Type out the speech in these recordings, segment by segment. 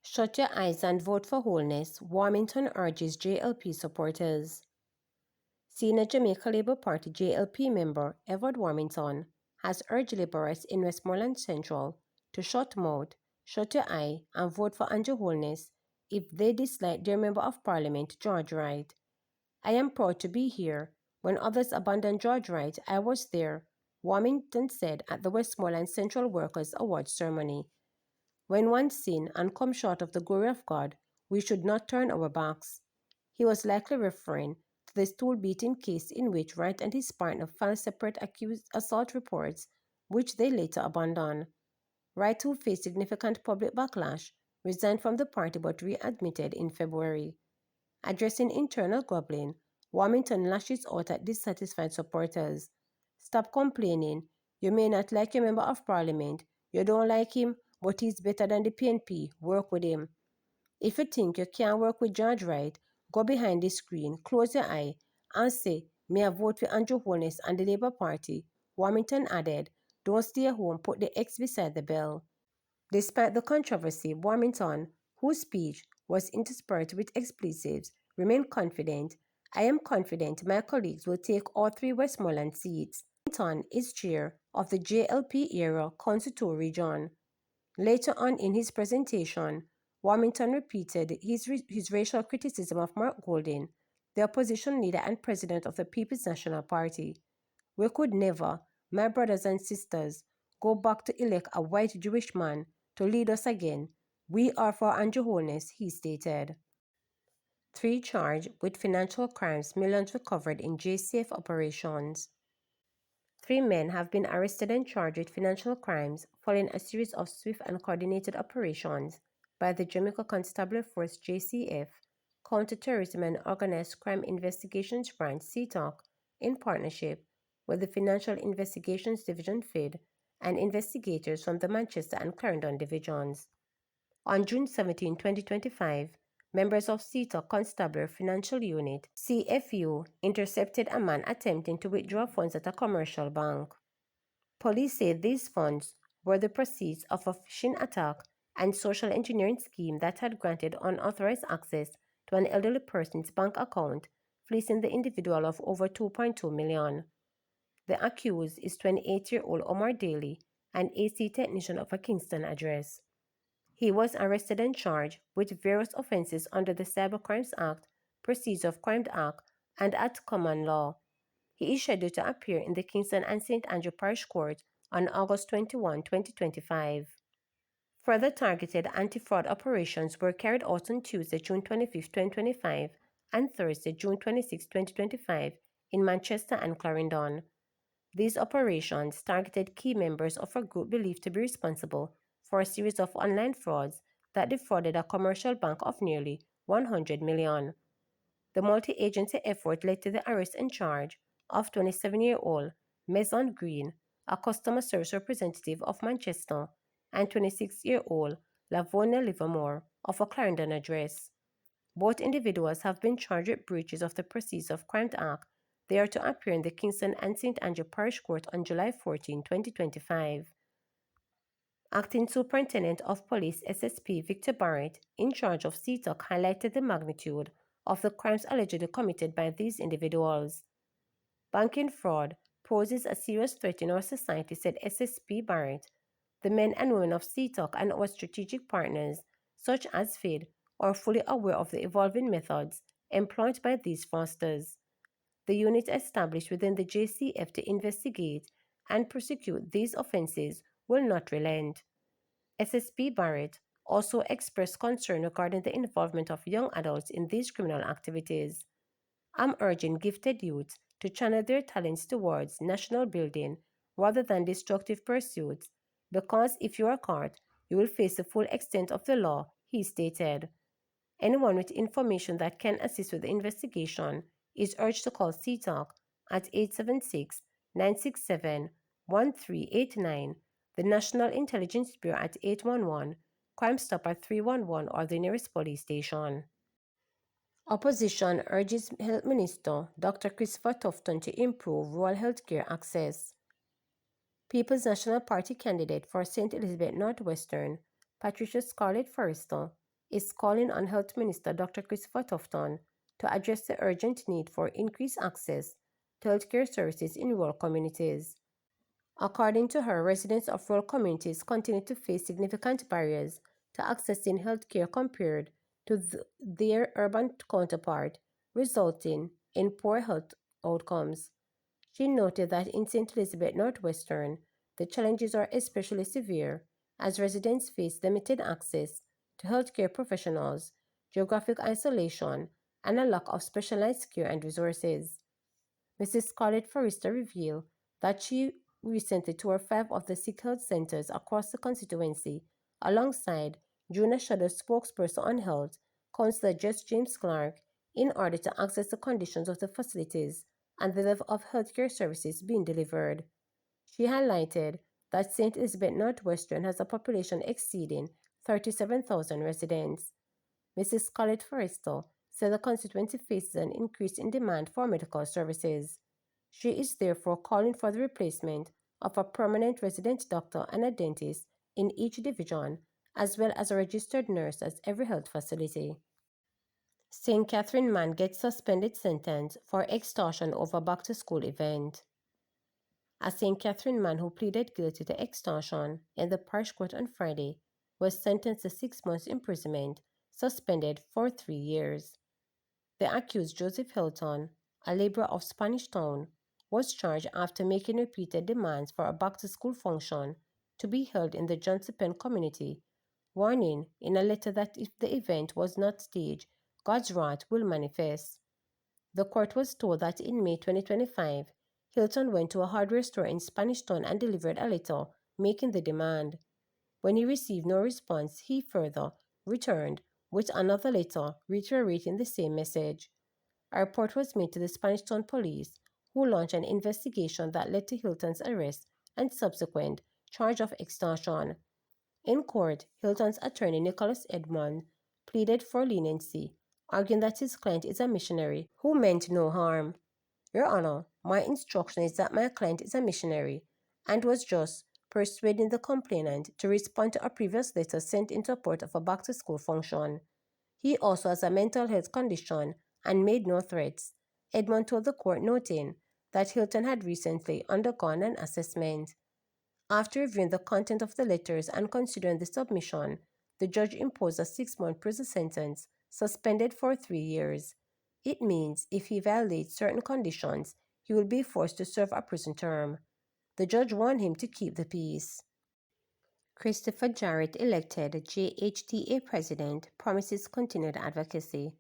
Shut your eyes and vote for wholeness, Warmington urges JLP supporters. Senior Jamaica Labour Party JLP member Edward Warmington has urged labourists in Westmoreland Central to shut mouth, shut your eye and vote for Andrew Holness if they dislike their Member of Parliament George Wright. I am proud to be here. When others abandoned George Wright, I was there, Warmington said at the Westmoreland Central Workers' Awards ceremony. When one sin and come short of the glory of God, we should not turn our backs. He was likely referring to the stool-beating case in which Wright and his partner filed separate accused assault reports, which they later abandoned. Wright, who faced significant public backlash, resigned from the party but readmitted in February. Addressing internal grumbling, Warmington lashes out at dissatisfied supporters. Stop complaining. You may not like your Member of Parliament. You don't like him, but he's better than the PNP. Work with him. If you think you can't work with George Wright, go behind the screen, close your eye, and say, may I vote for Andrew Holness and the Labour Party. Warmington added, don't stay home, put the X beside the bell. Despite the controversy, Warmington, whose speech was interspersed with expletives, remained confident. I am confident my colleagues will take all 3 Westmoreland seats. Warmington is chair of the JLP-era Council 2 region. Later on in his presentation, Warmington repeated his racial criticism of Mark Golding, the opposition leader and president of the People's National Party. We could never, my brothers and sisters, go back to elect a white Jewish man to lead us again. We are for Andrew Holness, he stated. 3 charged with financial crimes, millions recovered in JCF operations. 3 men have been arrested and charged with financial crimes following a series of swift and coordinated operations by the Jamaica Constabulary Force JCF, Counter-Terrorism and Organized Crime Investigations Branch CTOC, in partnership with the Financial Investigations Division FID and investigators from the Manchester and Clarendon divisions. On June 17, 2025, members of CTOC Constabulary Financial Unit CFU intercepted a man attempting to withdraw funds at a commercial bank. Police say these funds were the proceeds of a phishing attack and social engineering scheme that had granted unauthorized access to an elderly person's bank account, fleecing the individual of over $2.2 million. The accused is 28-year-old Omar Daly, an AC technician of a Kingston address. He was arrested and charged with various offenses under the Cybercrimes Act, Proceeds of Crime Act, and at common law. He is scheduled to appear in the Kingston and St. Andrew Parish Court on August 21, 2025. Further targeted anti-fraud operations were carried out on Tuesday, June 25, 2025, and Thursday, June 26, 2025, in Manchester and Clarendon. These operations targeted key members of a group believed to be responsible for a series of online frauds that defrauded a commercial bank of nearly $100 million. The multi-agency effort led to the arrest and charge of 27-year-old Maison Green, a customer service representative of Manchester, and 26-year-old Lavonia Livermore of a Clarendon address. Both individuals have been charged with breaches of the Proceeds of Crime Act. They are to appear in the Kingston and St. Andrew Parish Court on July 14, 2025. Acting Superintendent of Police SSP Victor Barrett, in charge of CTOC, highlighted the magnitude of the crimes allegedly committed by these individuals. Banking fraud poses a serious threat in our society, said SSP Barrett. The men and women of CTOC and our strategic partners, such as FID, are fully aware of the evolving methods employed by these fraudsters. The unit established within the JCF to investigate and prosecute these offenses will not relent. SSP Barrett also expressed concern regarding the involvement of young adults in these criminal activities. I'm urging gifted youth to channel their talents towards national building rather than destructive pursuits, because if you are caught, you will face the full extent of the law, he stated. Anyone with information that can assist with the investigation is urged to call CTOC at 876-967-1389, the National Intelligence Bureau at 811, Crime Stop at 311, or the nearest police station. Opposition urges Health Minister Dr. Christopher Tufton to improve rural healthcare access. People's National Party candidate for St. Elizabeth Northwestern, Patricia Scarlett Forrester, is calling on Health Minister Dr. Christopher Tufton to address the urgent need for increased access to healthcare services in rural communities. According to her, residents of rural communities continue to face significant barriers to accessing healthcare compared to their urban counterpart, resulting in poor health outcomes. She noted that in St. Elizabeth Northwestern, the challenges are especially severe as residents face limited access to healthcare professionals, geographic isolation, and a lack of specialized care and resources. Mrs. Scarlett Forrester revealed that she recently toured 5 of the 6 health centers across the constituency, alongside Junior Shadow spokesperson on health, Councillor Jess James Clark, in order to access the conditions of the facilities and the level of healthcare services being delivered. She highlighted that St. Elizabeth Northwestern has a population exceeding 37,000 residents. Mrs. Scarlett Forrester said the constituency faces an increase in demand for medical services. She is therefore calling for the replacement of a permanent resident doctor and a dentist in each division, as well as a registered nurse at every health facility. St. Katherine man gets suspended sentence for extortion over back-to-school event. A St. Katherine man who pleaded guilty to extortion in the parish court on Friday was sentenced to 6 months imprisonment, suspended for 3 years. The accused, Joseph Hilton, a laborer of Spanish Town, was charged after making repeated demands for a back-to-school function to be held in the Johnson Pen community, warning in a letter that if the event was not staged, God's wrath will manifest. The court was told that in May 2025, Hilton went to a hardware store in Spanish Town and delivered a letter making the demand. When he received no response, he further returned with another letter reiterating the same message. A report was made to the Spanish Town Police, who launched an investigation that led to Hilton's arrest and subsequent charge of extortion. In court, Hilton's attorney Nicholas Edmond pleaded for leniency, arguing that his client is a missionary who meant no harm. Your Honor, my instruction is that my client is a missionary and was just persuading the complainant to respond to a previous letter sent in support of a back-to-school function. He also has a mental health condition and made no threats, Edmond told the court, noting that Hilton had recently undergone an assessment. After reviewing the content of the letters and considering the submission, the judge imposed a 6-month prison sentence, suspended for 3 years. It means if he violates certain conditions, he will be forced to serve a prison term. The judge warned him to keep the peace. Christopher Jarrett, elected JHTA president, promises continued advocacy.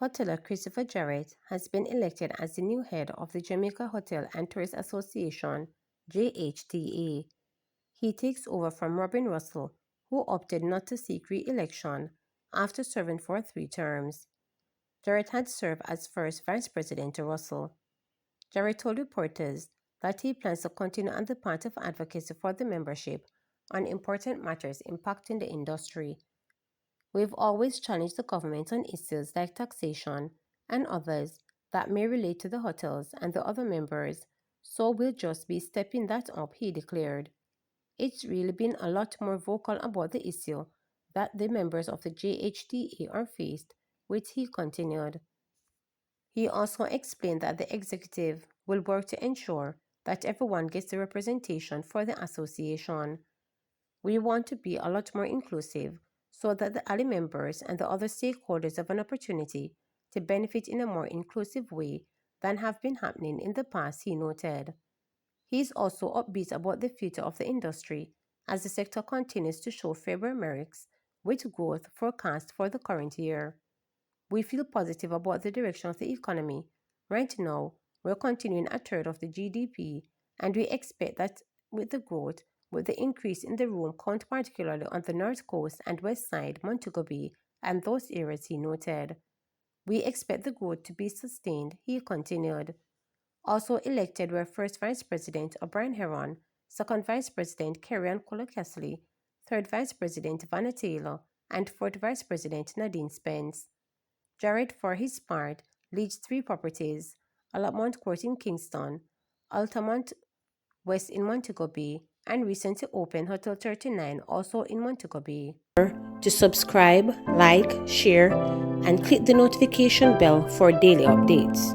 Hotelier Christopher Jarrett has been elected as the new head of the Jamaica Hotel and Tourist Association, JHTA. He takes over from Robin Russell, who opted not to seek re-election after serving for 3 terms. Jarrett had served as first vice president to Russell. Jarrett told reporters that he plans to continue on the path of advocacy for the membership on important matters impacting the industry. We've always challenged the government on issues like taxation and others that may relate to the hotels and the other members, so we'll just be stepping that up, he declared. It's really been a lot more vocal about the issue that the members of the JHTA are faced with, he continued. He also explained that the executive will work to ensure that everyone gets the representation for the association. We want to be a lot more inclusive so that the ALI members and the other stakeholders have an opportunity to benefit in a more inclusive way than have been happening in the past, he noted. He is also upbeat about the future of the industry as the sector continues to show favorable metrics with growth forecast for the current year. We feel positive about the direction of the economy. Right now, we're continuing a third of the GDP, and we expect that with the growth, with the increase in the room count, particularly on the north coast and west side, Montego Bay, and those areas, he noted. We expect the growth to be sustained, he continued. Also elected were First Vice President O'Brien Heron, Second Vice President Kerry-Ann Colocasley, Third Vice President Vanna Taylor, and Fourth Vice President Nadine Spence. Jarrett, for his part, leads 3 properties: Allotment Court in Kingston, Altamont West in Montego Bay, and recently opened Hotel 39, also in Montego Bay. To subscribe, like, share, and click the notification bell for daily updates.